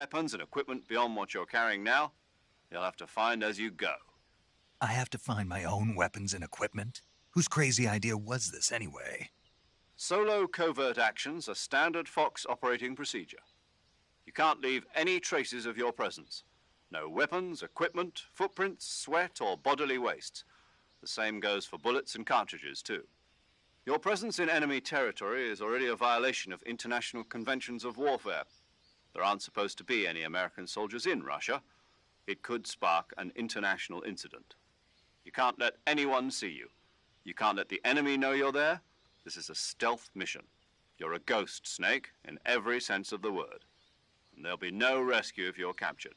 Weapons and equipment beyond what you're carrying now, you'll have to find as you go. I have to find my own weapons and equipment? Whose crazy idea was this, anyway? Solo covert actions are standard Fox operating procedure. You can't leave any traces of your presence. No weapons, equipment, footprints, sweat, or bodily waste. The same goes for bullets and cartridges, too. Your presence in enemy territory is already a violation of international conventions of warfare. There aren't supposed to be any American soldiers in Russia. It could spark an international incident. You can't let anyone see you. You can't let the enemy know you're there. This is a stealth mission. You're a ghost, Snake, in every sense of the word. And there'll be no rescue if you're captured.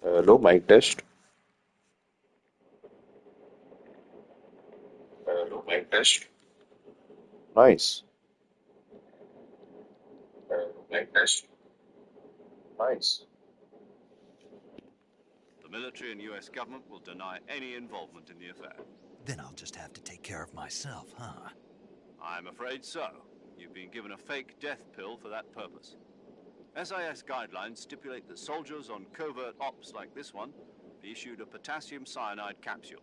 Hello, mic test. Hello, mic test. Nice. Hello, mic test. Nice. The military and US government will deny any involvement in the affair. Then I'll just have to take care of myself, huh? I'm afraid so. You've been given a fake death pill for that purpose. SIS guidelines stipulate that soldiers on covert ops like this one be issued a potassium cyanide capsule.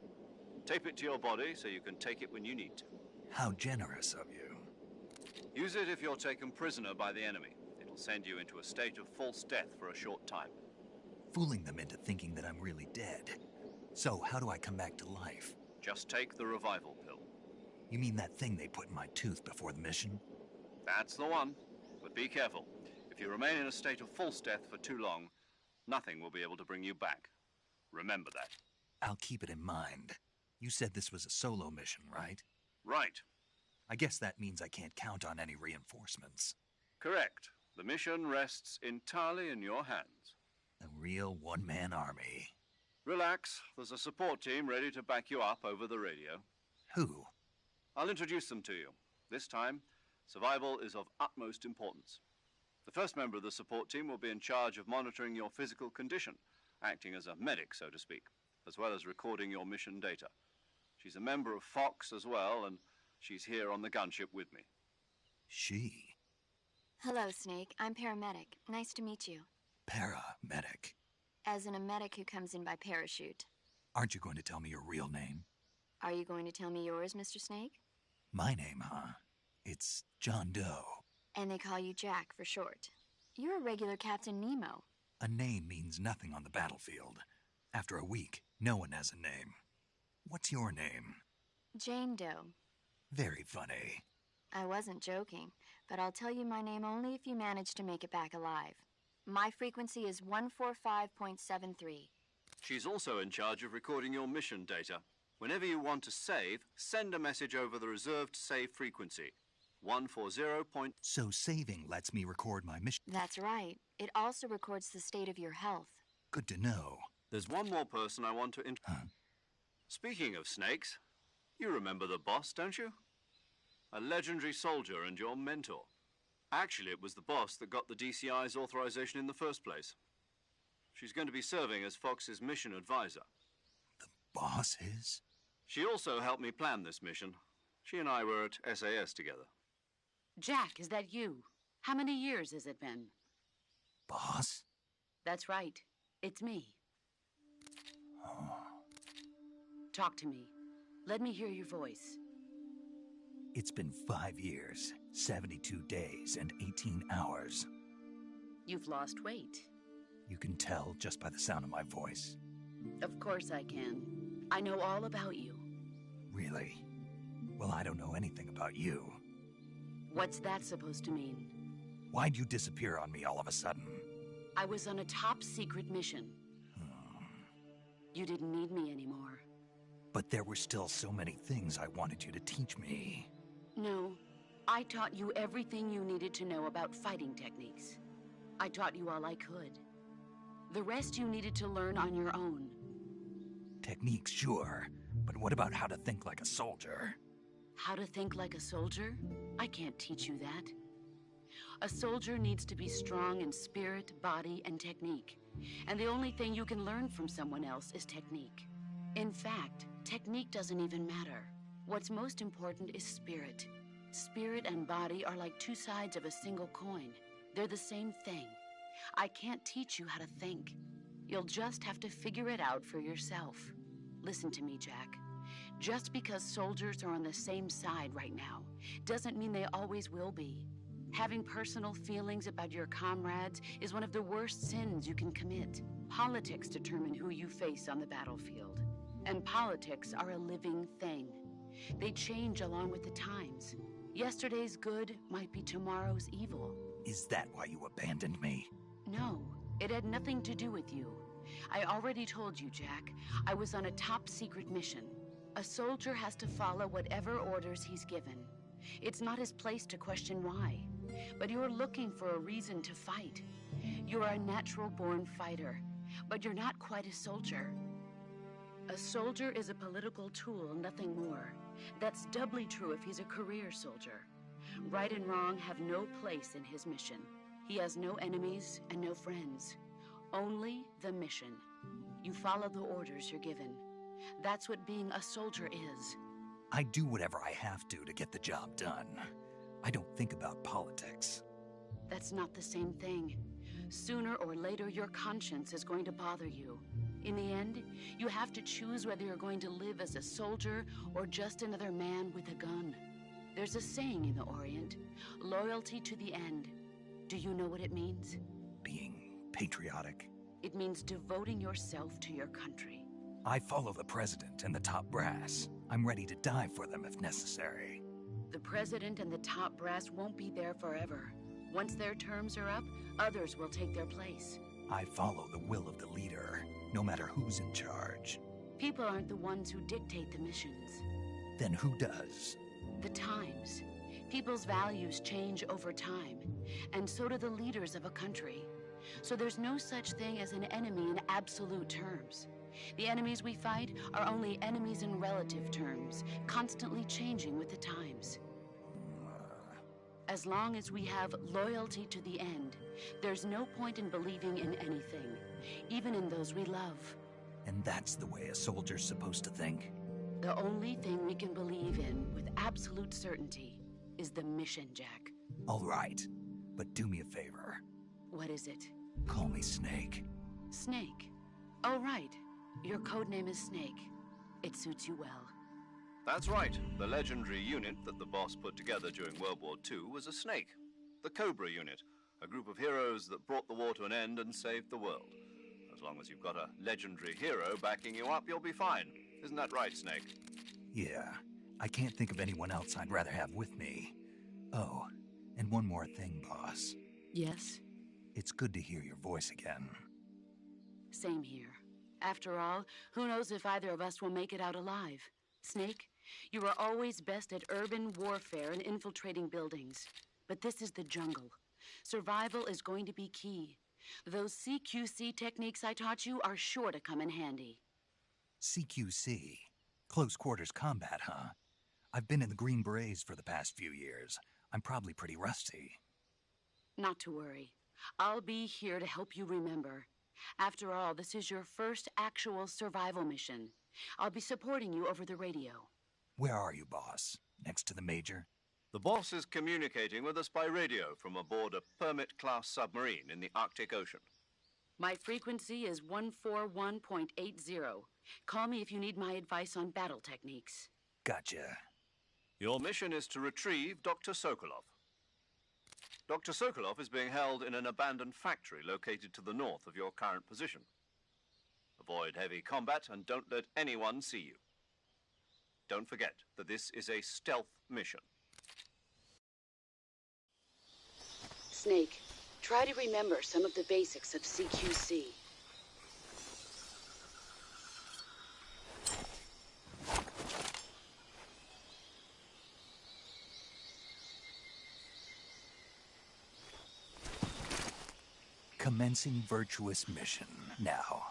Tape it to your body so you can take it when you need to. How generous of you. Use it if you're taken prisoner by the enemy. It'll send you into a state of false death for a short time. Fooling them into thinking that I'm really dead. So, how do I come back to life? Just take the revival pill. You mean that thing they put in my tooth before the mission? That's the one. But be careful. If you remain in a state of false death for too long, nothing will be able to bring you back. Remember that. I'll keep it in mind. You said this was a solo mission, right? Right. I guess that means I can't count on any reinforcements. Correct. The mission rests entirely in your hands. A real one-man army. Relax. There's a support team ready to back you up over the radio. Who? I'll introduce them to you. This time, survival is of utmost importance. The first member of the support team will be in charge of monitoring your physical condition, acting as a medic, so to speak, as well as recording your mission data. She's a member of Fox as well, and she's here on the gunship with me. She? Hello, Snake. I'm paramedic. Nice to meet you. Paramedic. As in a medic who comes in by parachute. Aren't you going to tell me your real name? Are you going to tell me yours, Mr. Snake? My name, huh? It's John Doe. And they call you Jack for short. You're a regular Captain Nemo. A name means nothing on the battlefield. After a week, no one has a name. What's your name? Jane Doe. Very funny. I wasn't joking, but I'll tell you my name only if you manage to make it back alive. My frequency is 145.73. She's also in charge of recording your mission data. Whenever you want to save, send a message over the reserved save frequency, 140. So saving lets me record my mission. That's right. It also records the state of your health. Good to know. There's one more person I want to Huh? Speaking of snakes, you remember the boss, don't you? A legendary soldier and your mentor. Actually, it was the boss that got the DCI's authorization in the first place. She's going to be serving as Fox's mission advisor. Boss is? She also helped me plan this mission. She and I were at SAS together. Jack, is that you? How many years has it been? Boss? That's right. It's me. Oh. Talk to me. Let me hear your voice. It's been 5 years, 72 days, and 18 hours. You've lost weight. You can tell just by the sound of my voice. Of course I can. I know all about you. Really? Well, I don't know anything about you. What's that supposed to mean? Why'd you disappear on me all of a sudden? I was on a top-secret mission. You didn't need me anymore. But there were still so many things I wanted you to teach me. No, I taught you everything you needed to know about fighting techniques. I taught you all I could. The rest you needed to learn on your own. Techniques, sure. But what about how to think like a soldier? How to think like a soldier? I can't teach you that. A soldier needs to be strong in spirit, body, and technique. And the only thing you can learn from someone else is technique. In fact, technique doesn't even matter. What's most important is spirit. Spirit and body are like two sides of a single coin. They're the same thing. I can't teach you how to think. You'll just have to figure it out for yourself. Listen to me, Jack. Just because soldiers are on the same side right now doesn't mean they always will be. Having personal feelings about your comrades is one of the worst sins you can commit. Politics determine who you face on the battlefield. And politics are a living thing. They change along with the times. Yesterday's good might be tomorrow's evil. Is that why you abandoned me? No, it had nothing to do with you. I already told you, Jack. I was on a top-secret mission. A soldier has to follow whatever orders he's given. It's not his place to question why. But you're looking for a reason to fight. You're a natural-born fighter, but you're not quite a soldier. A soldier is a political tool, nothing more. That's doubly true if he's a career soldier. Right and wrong have no place in his mission. He has no enemies and no friends. Only the mission. You follow the orders you're given. That's what being a soldier is. I do whatever I have to get the job done. I don't think about politics. That's not the same thing. Sooner or later, your conscience is going to bother you. In the end, you have to choose whether you're going to live as a soldier or just another man with a gun. There's a saying in the Orient, loyalty to the end. Do you know what it means? Being patriotic. It means devoting yourself to your country. I follow the president and the top brass. I'm ready to die for them if necessary. The president and the top brass won't be there forever. Once their terms are up, others will take their place. I follow the will of the leader, no matter who's in charge. People aren't the ones who dictate the missions. Then who does? The times. People's values change over time, and so do the leaders of a country. So there's no such thing as an enemy in absolute terms. The enemies we fight are only enemies in relative terms, constantly changing with the times. As long as we have loyalty to the end, there's no point in believing in anything, even in those we love. And that's the way a soldier's supposed to think? The only thing we can believe in with absolute certainty is the mission, Jack. All right, but do me a favor. What is it? Call me Snake. Snake? Oh, right. Your codename is Snake. It suits you well. That's right. The legendary unit that the boss put together during World War II was a snake. The Cobra unit, a group of heroes that brought the war to an end and saved the world. As long as you've got a legendary hero backing you up, you'll be fine. Isn't that right, Snake? Yeah, I can't think of anyone else I'd rather have with me. Oh, and one more thing, boss. Yes? It's good to hear your voice again. Same here. After all, who knows if either of us will make it out alive? Snake, you are always best at urban warfare and infiltrating buildings. But this is the jungle. Survival is going to be key. Those CQC techniques I taught you are sure to come in handy. CQC? Close quarters combat, huh? I've been in the Green Berets for the past few years. I'm probably pretty rusty. Not to worry. I'll be here to help you remember. After all, this is your first actual survival mission. I'll be supporting you over the radio. Where are you, boss? Next to the Major? The boss is communicating with us by radio from aboard a Permit-class submarine in the Arctic Ocean. My frequency is 141.80. Call me if you need my advice on battle techniques. Gotcha. Your mission is to retrieve Dr. Sokolov. Dr. Sokolov is being held in an abandoned factory located to the north of your current position. Avoid heavy combat and don't let anyone see you. Don't forget that this is a stealth mission. Snake, try to remember some of the basics of CQC. Commencing virtuous mission now.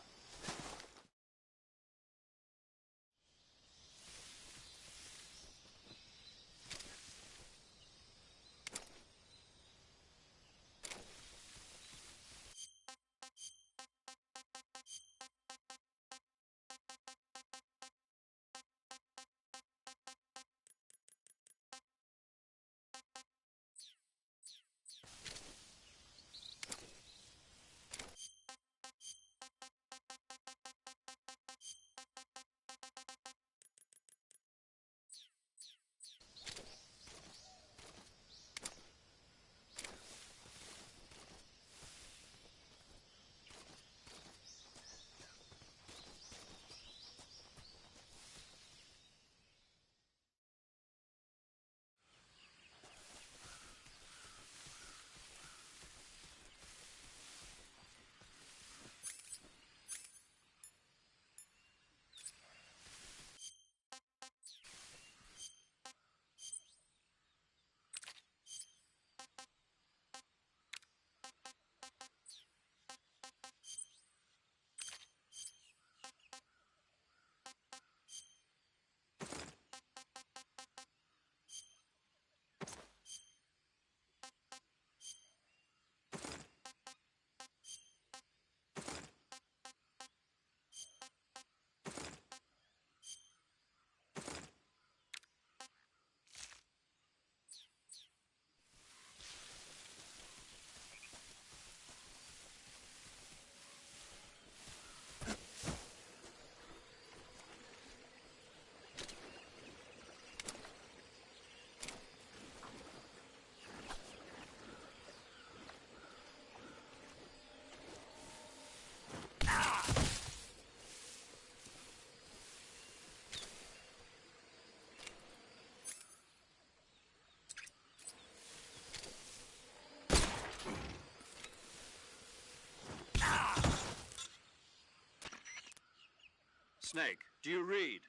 Snake, do you read?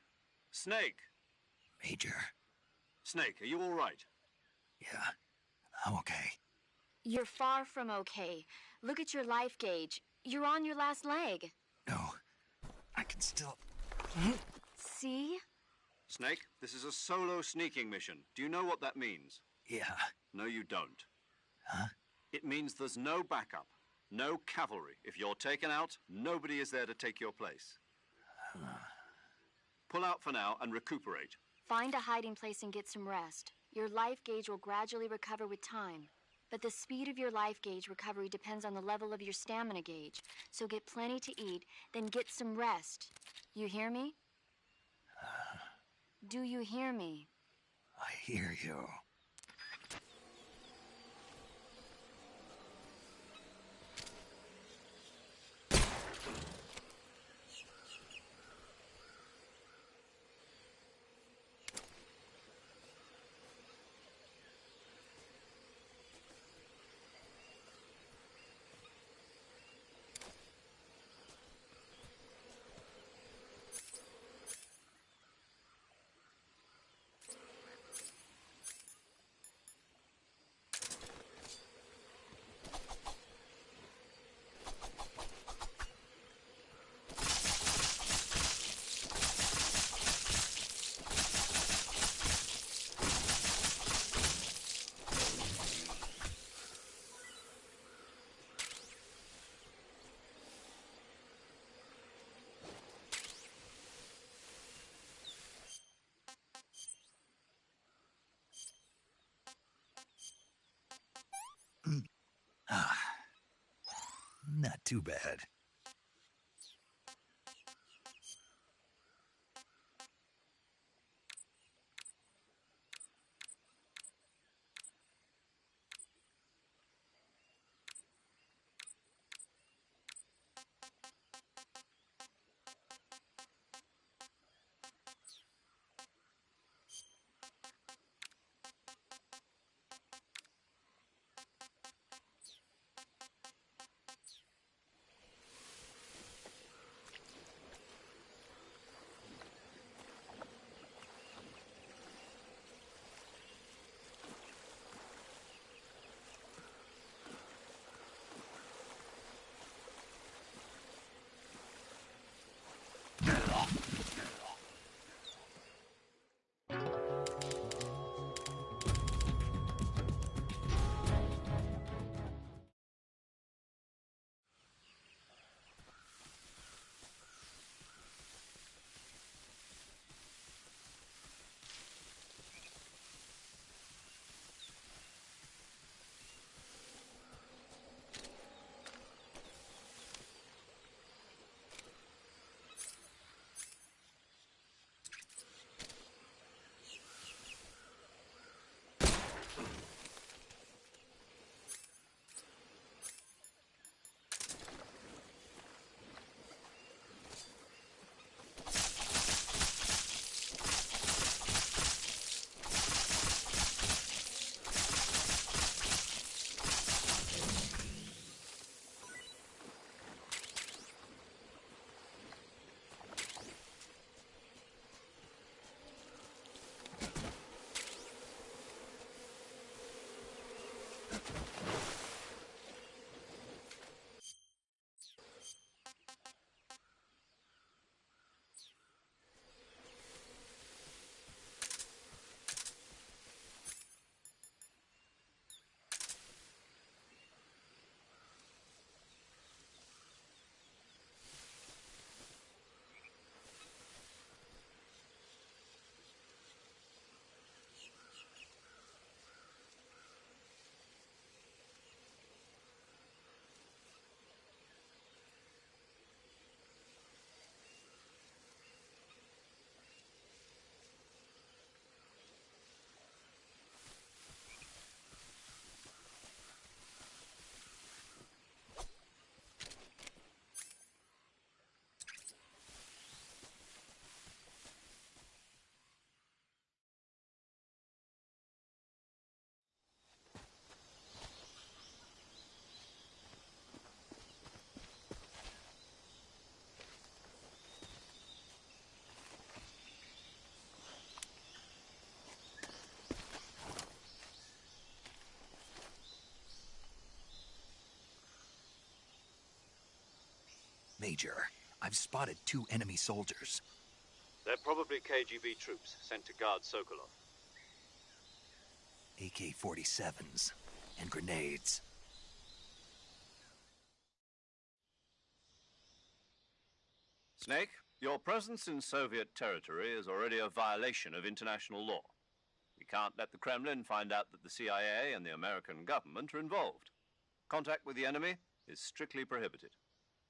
Snake! Major. Snake, are you all right? Yeah, I'm okay. You're far from okay. Look at your life gauge. You're on your last leg. No, I can still... See? Snake, this is a solo sneaking mission. Do you know what that means? Yeah. No, you don't. Huh? It means there's no backup, no cavalry. If you're taken out, nobody is there to take your place. Pull out for now and recuperate. Find a hiding place and get some rest. Your life gauge will gradually recover with time. But the speed of your life gauge recovery depends on the level of your stamina gauge. So get plenty to eat, then get some rest. You hear me? Do you hear me? I hear you. Not too bad. Major, I've spotted 2 enemy soldiers. They're probably KGB troops sent to guard Sokolov. AK-47s and grenades. Snake, your presence in Soviet territory is already a violation of international law. We can't let the Kremlin find out that the CIA and the American government are involved. Contact with the enemy is strictly prohibited.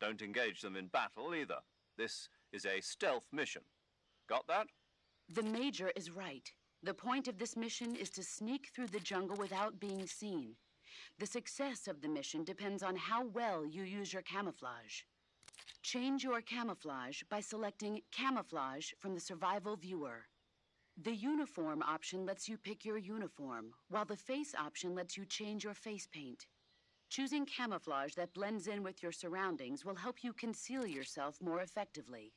Don't engage them in battle either. This is a stealth mission. Got that? The Major is right. The point of this mission is to sneak through the jungle without being seen. The success of the mission depends on how well you use your camouflage. Change your camouflage by selecting Camouflage from the Survival Viewer. The Uniform option lets you pick your uniform, while the Face option lets you change your face paint. Choosing camouflage that blends in with your surroundings will help you conceal yourself more effectively.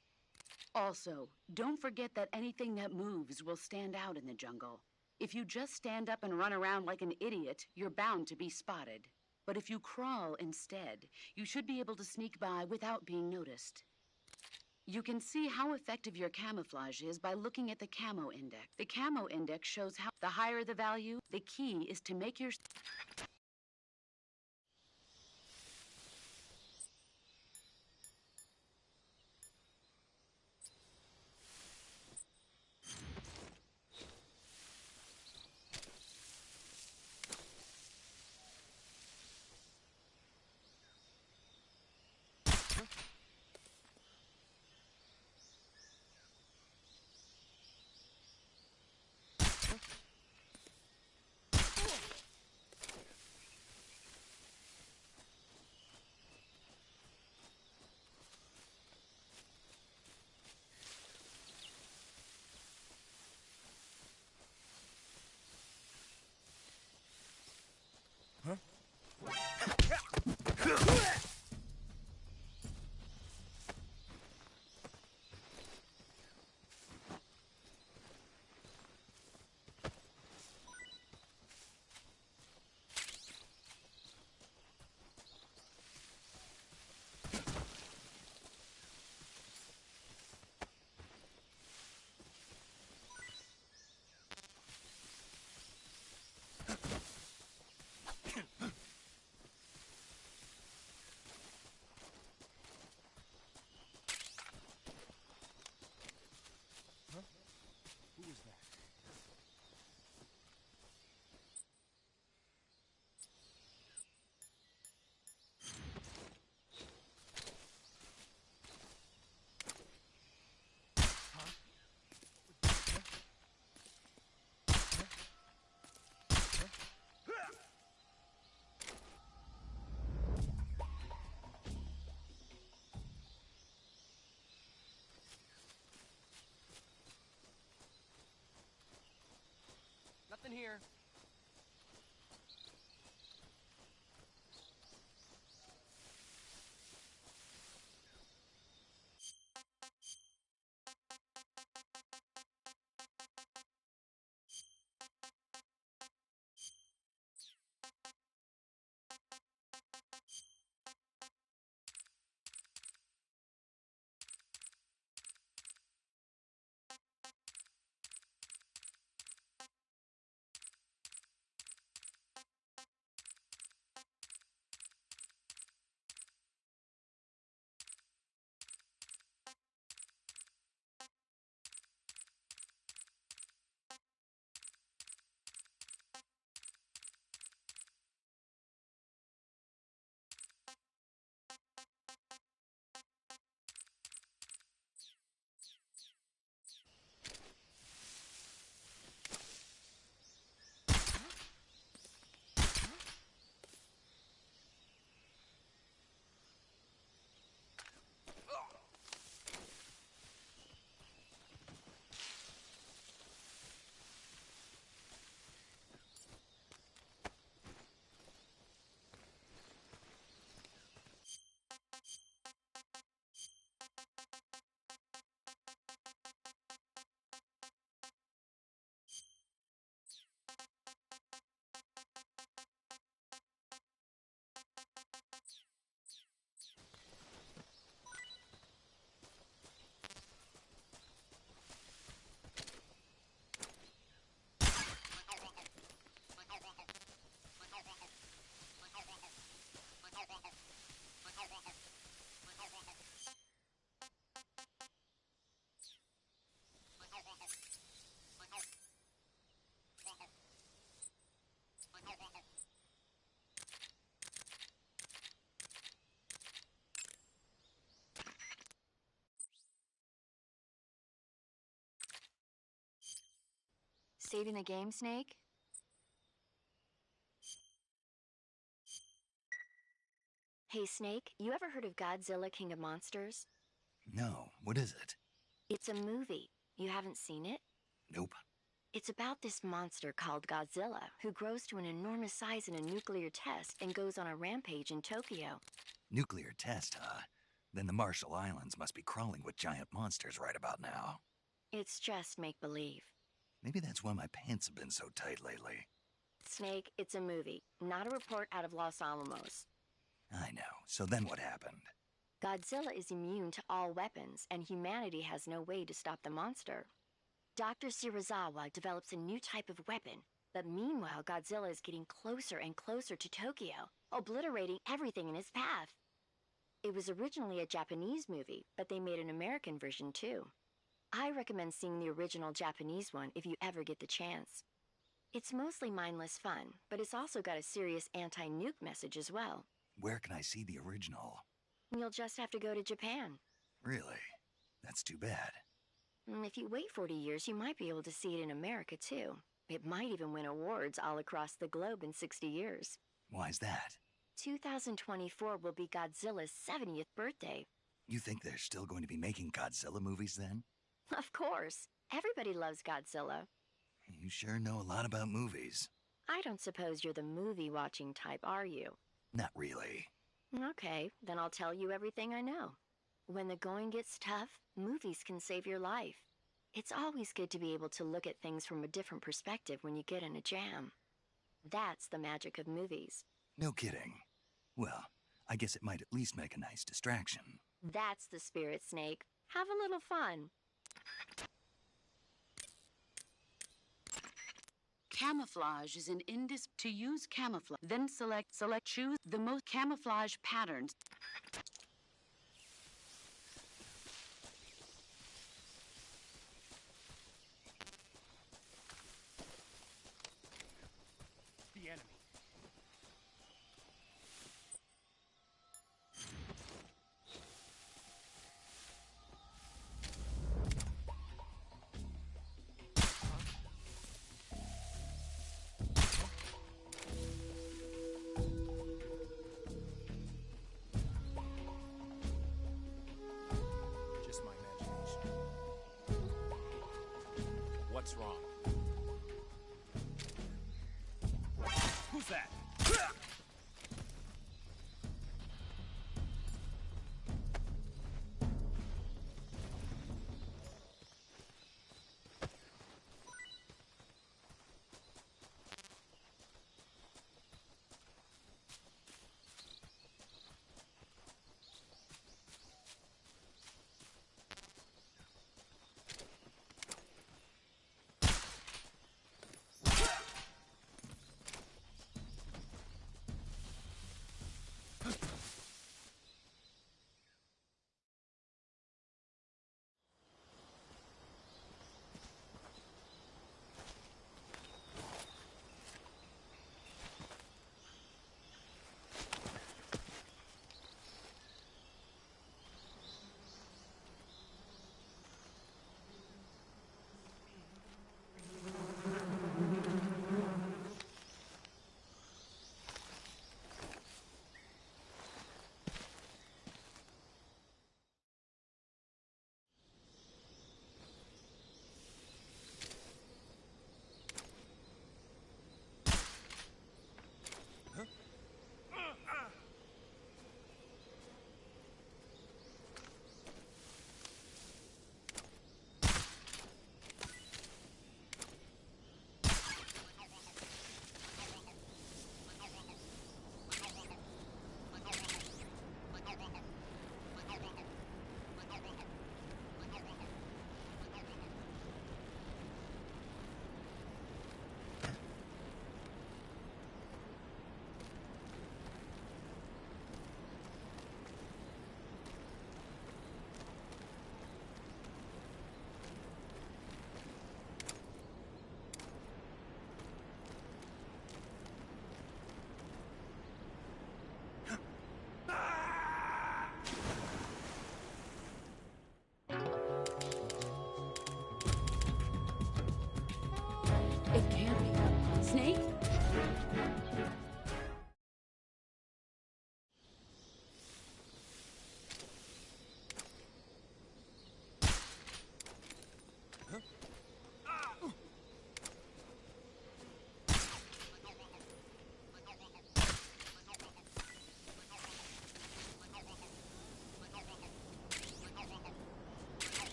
Also, don't forget that anything that moves will stand out in the jungle. If you just stand up and run around like an idiot, you're bound to be spotted. But if you crawl instead, you should be able to sneak by without being noticed. You can see how effective your camouflage is by looking at the Camo Index. The Camo Index shows how the higher the value, the key is to make your... Nothing here. Saving the game, Snake? Hey, Snake, you ever heard of Godzilla King of Monsters? No, what is it? It's a movie. You haven't seen it? Nope. It's about this monster called Godzilla, who grows to an enormous size in a nuclear test and goes on a rampage in Tokyo. Nuclear test, huh? Then the Marshall Islands must be crawling with giant monsters right about now. It's just make-believe. Maybe that's why my pants have been so tight lately. Snake, it's a movie, not a report out of Los Alamos. I know. So then what happened? Godzilla is immune to all weapons, and humanity has no way to stop the monster. Dr. Shirazawa develops a new type of weapon, but meanwhile Godzilla is getting closer and closer to Tokyo, obliterating everything in his path. It was originally a Japanese movie, but they made an American version too. I recommend seeing the original Japanese one if you ever get the chance. It's mostly mindless fun, but it's also got a serious anti-nuke message as well. Where can I see the original? You'll just have to go to Japan. Really? That's too bad. If you wait 40 years, you might be able to see it in America too. It might even win awards all across the globe in 60 years. Why's that? 2024 will be Godzilla's 70th birthday. You think they're still going to be making Godzilla movies then? Of course. Everybody loves Godzilla. You sure know a lot about movies. I don't suppose you're the movie-watching type, are you? Not really. Okay, then I'll tell you everything I know. When the going gets tough, movies can save your life. It's always good to be able to look at things from a different perspective when you get in a jam. That's the magic of movies. No kidding. Well, I guess it might at least make a nice distraction. That's the spirit, Snake. Have a little fun. Camouflage is an to use camouflage. Then choose the most camouflage patterns. The enemy.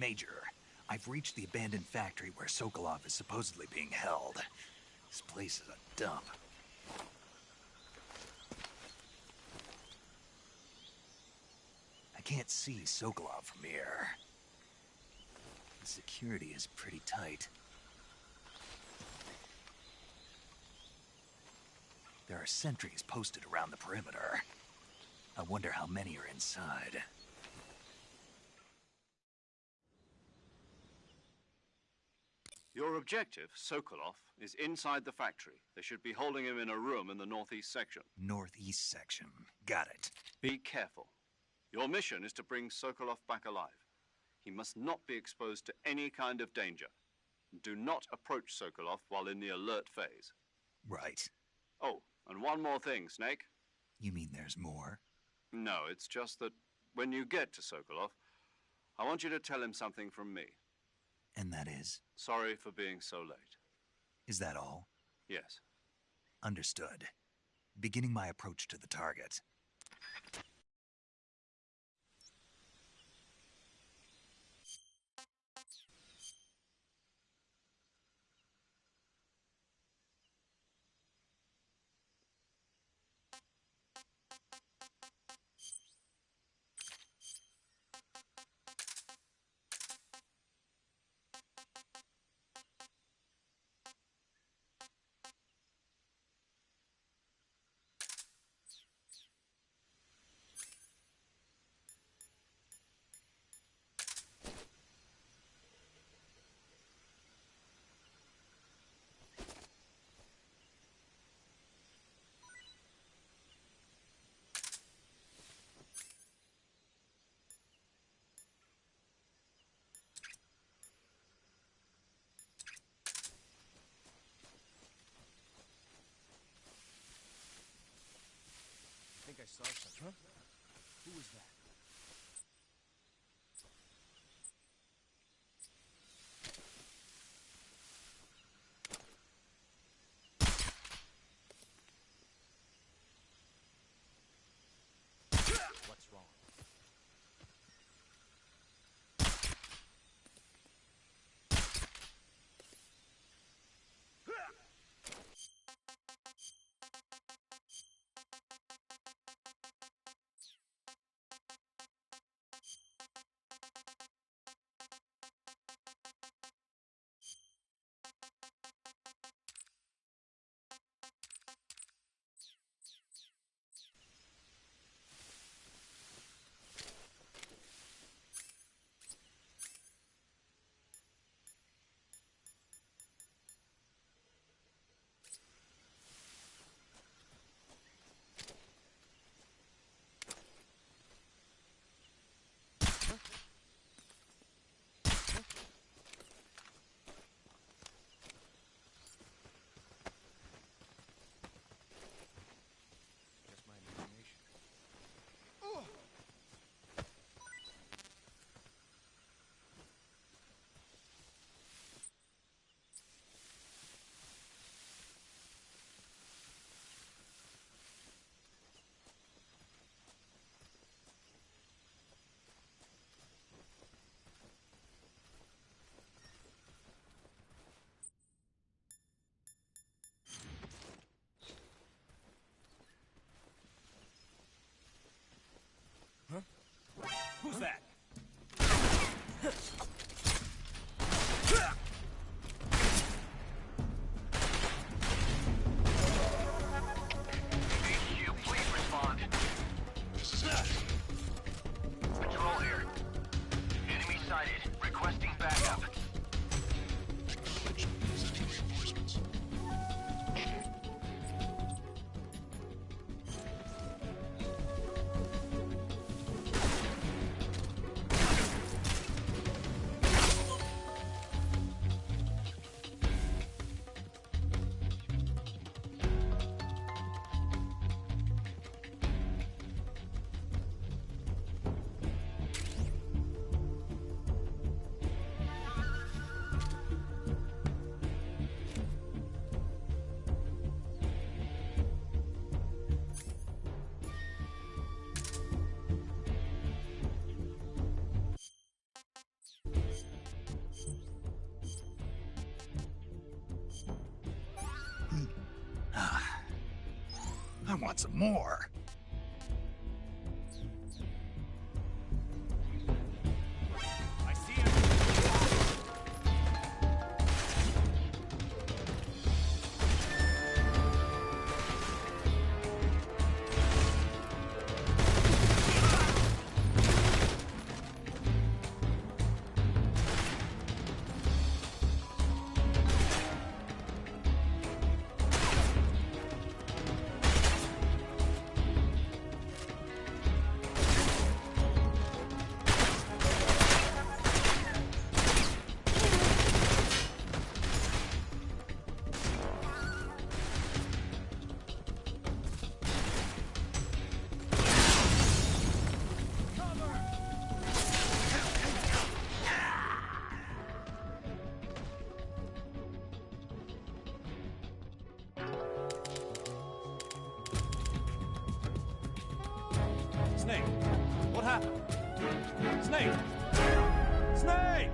Major, I've reached the abandoned factory where Sokolov is supposedly being held. This place is a dump. I can't see Sokolov from here. The security is pretty tight. There are sentries posted around the perimeter. I wonder how many are inside. Your objective, Sokolov, is inside the factory. They should be holding him in a room in the northeast section. Northeast section. Got it. Be careful. Your mission is to bring Sokolov back alive. He must not be exposed to any kind of danger. Do not approach Sokolov while in the alert phase. Right. Oh, and one more thing, Snake. You mean there's more? No, it's just that when you get to Sokolov, I want you to tell him something from me. And that is? Sorry for being so late. Is that all? Yes. Understood. Beginning my approach to the target. I think I saw something. Huh? Who was that? What's wrong? I want some more. I see him. Snake, what happened? Snake! Snake!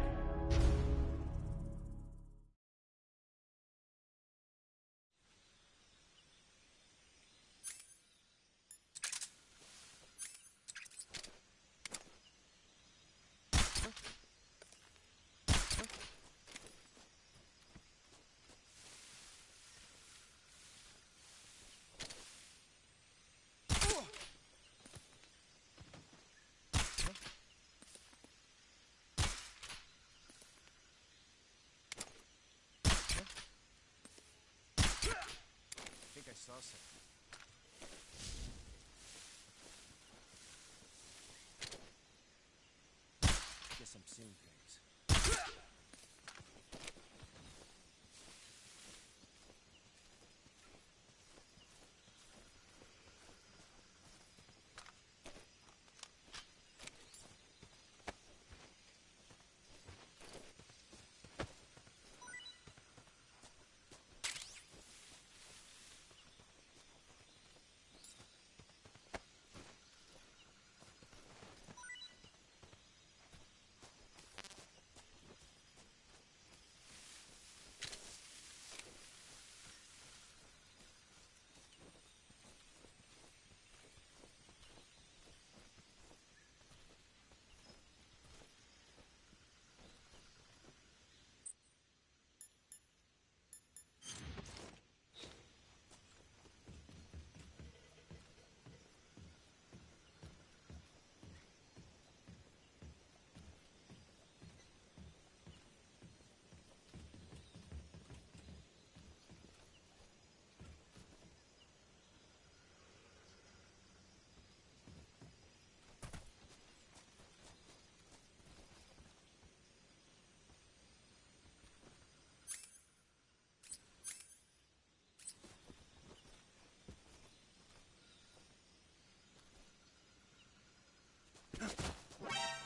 I think I saw something. Guess I'm seeing things.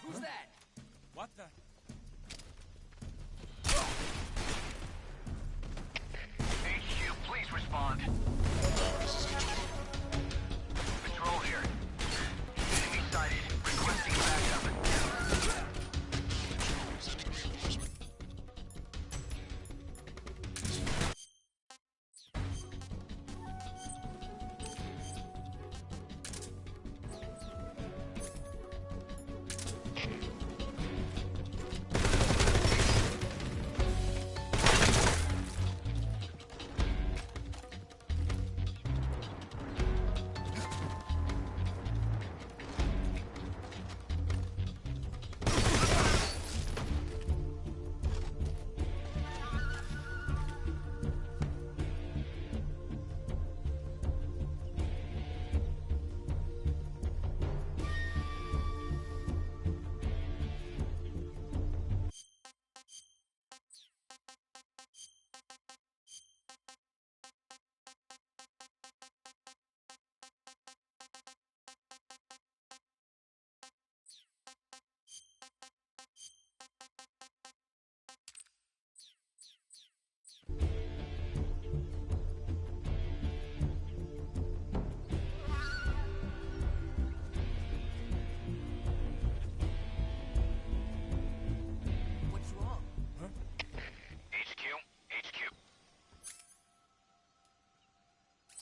Who's that? What the? HQ, please respond. Patrol here. Enemy sighted. Requesting backup.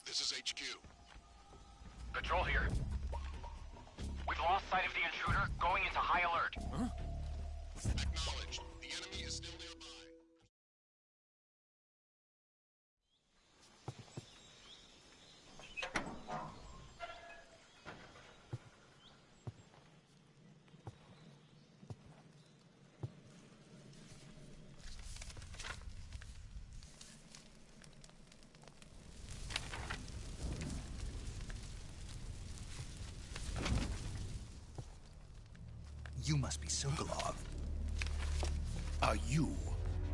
This is HQ. Patrol here. We've lost sight of the intruder, going into high alert. Acknowledged. The enemy is still nearby. You must be Sokolov. Are you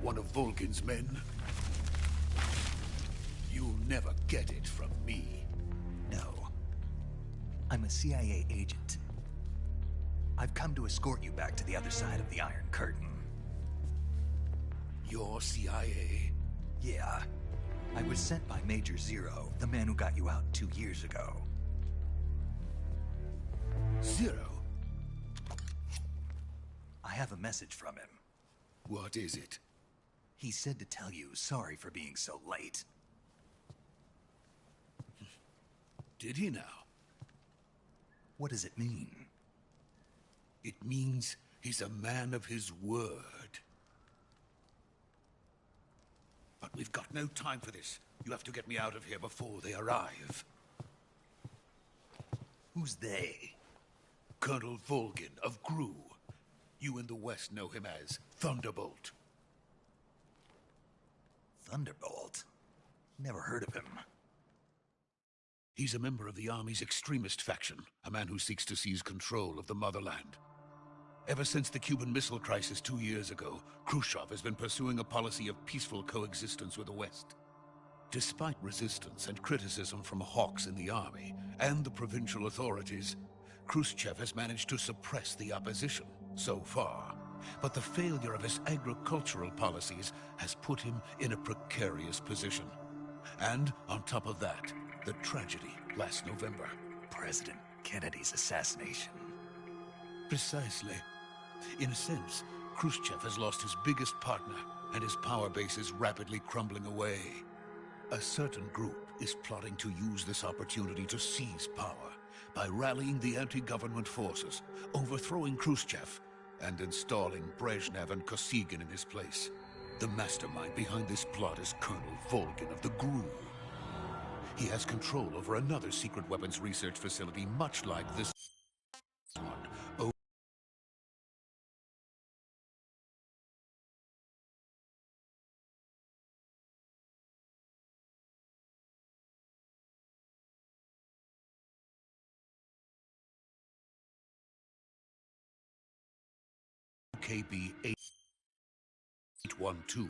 one of Volgin's men? You'll never get it from me. No. I'm a CIA agent. I've come to escort you back to the other side of the Iron Curtain. You're CIA? Yeah. I was sent by Major Zero, the man who got you out 2 years ago. Zero? I have a message from him. What is it? He said to tell you sorry for being so late. Did he now? What does it mean? It means he's a man of his word. But we've got no time for this. You have to get me out of here before they arrive. Who's they? Colonel Volgin of GRU. You in the West know him as Thunderbolt. Thunderbolt? Never heard of him. He's a member of the Army's extremist faction, a man who seeks to seize control of the motherland. Ever since the Cuban Missile Crisis 2 years ago, Khrushchev has been pursuing a policy of peaceful coexistence with the West. Despite resistance and criticism from hawks in the army and the provincial authorities, Khrushchev has managed to suppress the opposition so far. But the failure of his agricultural policies has put him in a precarious position. And on top of that, the tragedy last November. President Kennedy's assassination. Precisely. In a sense, Khrushchev has lost his biggest partner, and his power base is rapidly crumbling away. A certain group is plotting to use this opportunity to seize power by rallying the anti-government forces, overthrowing Khrushchev, and installing Brezhnev and Kosygin in his place. The mastermind behind this plot is Colonel Volgin of the GRU. He has control over another secret weapons research facility much like this one. KB 812.